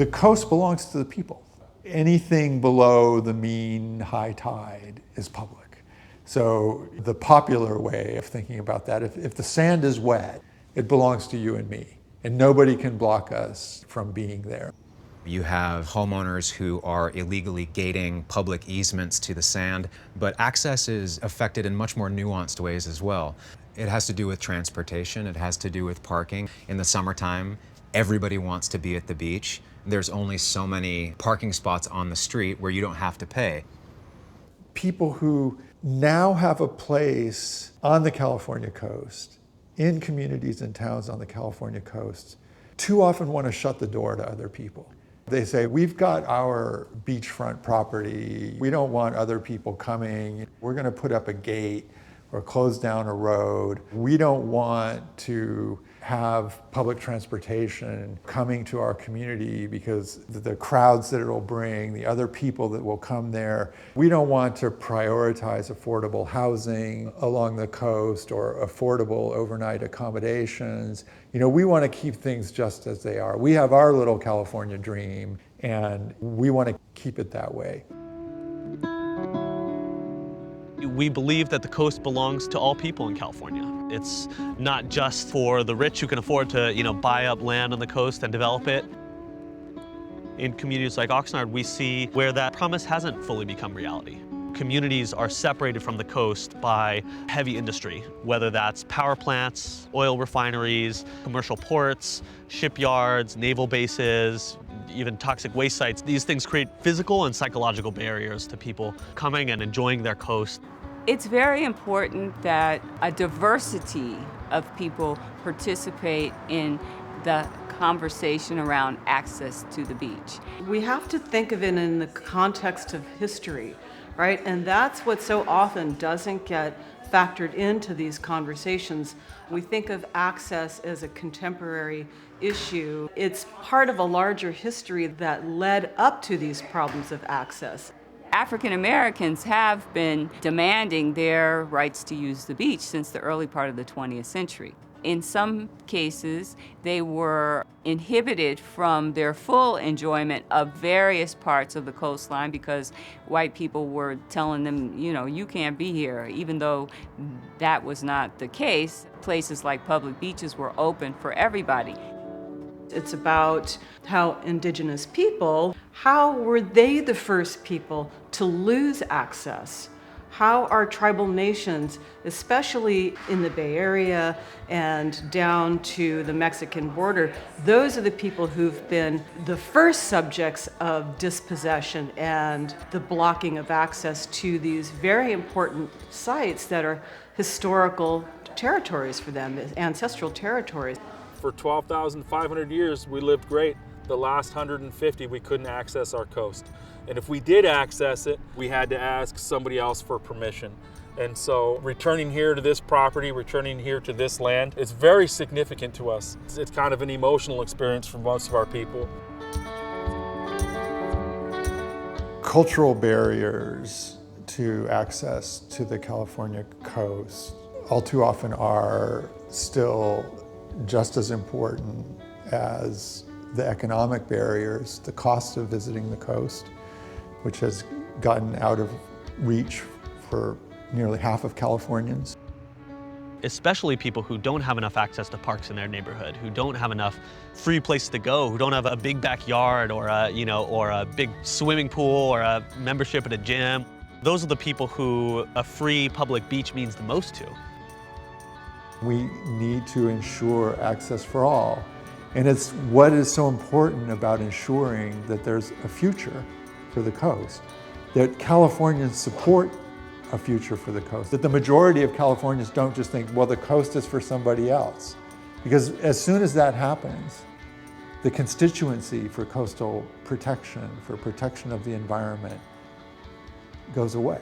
The coast belongs to the people. Anything below the mean high tide is public. So the popular way of thinking about that, if the sand is wet, it belongs to you and me, and nobody can block us from being there. You have homeowners who are illegally gating public easements to the sand, but access is affected in much more nuanced ways as well. It has to do with transportation, it has to do with parking. In the summertime, everybody wants to be at the beach. There's only so many parking spots on the street where you don't have to pay. People who now have a place on the California coast, in communities and towns on the California coast, too often want to shut the door to other people. They say, we've got our beachfront property. We don't want other people coming. We're going to put up a gate or close down a road. We don't want to have public transportation coming to our community because the crowds that it'll bring, the other people that will come there. We don't want to prioritize affordable housing along the coast or affordable overnight accommodations. You know, we want to keep things just as they are. We have our little California dream, and we want to keep it that way. We believe that the coast belongs to all people in California. It's not just for the rich who can afford to, buy up land on the coast and develop it. In communities like Oxnard, we see where that promise hasn't fully become reality. Communities are separated from the coast by heavy industry, whether that's power plants, oil refineries, commercial ports, shipyards, naval bases, even toxic waste sites. These things create physical and psychological barriers to people coming and enjoying their coast. It's very important that a diversity of people participate in the conversation around access to the beach. We have to think of it in the context of history, right? And that's what so often doesn't get factored into these conversations. We think of access as a contemporary issue. It's part of a larger history that led up to these problems of access. African Americans have been demanding their rights to use the beach since the early part of the 20th century. In some cases, they were inhibited from their full enjoyment of various parts of the coastline because white people were telling them, you can't be here, even though that was not the case. Places like public beaches were open for everybody. It's about how indigenous people, how were they the first people to lose access? How are tribal nations, especially in the Bay Area and down to the Mexican border, those are the people who've been the first subjects of dispossession and the blocking of access to these very important sites that are historical territories for them, ancestral territories. For 12,500 years, we lived great. The last 150, we couldn't access our coast. And if we did access it, we had to ask somebody else for permission. And so returning here to this property, returning here to this land, it's very significant to us. It's kind of an emotional experience for most of our people. Cultural barriers to access to the California coast all too often are still just as important as the economic barriers, the cost of visiting the coast, which has gotten out of reach for nearly half of Californians. Especially people who don't have enough access to parks in their neighborhood, who don't have enough free places to go, who don't have a big backyard or a big swimming pool or a membership at a gym. Those are the people who a free public beach means the most to. We need to ensure access for all. And it's what is so important about ensuring that there's a future for the coast, that Californians support a future for the coast, that the majority of Californians don't just think, well, the coast is for somebody else. Because as soon as that happens, the constituency for coastal protection, for protection of the environment, goes away.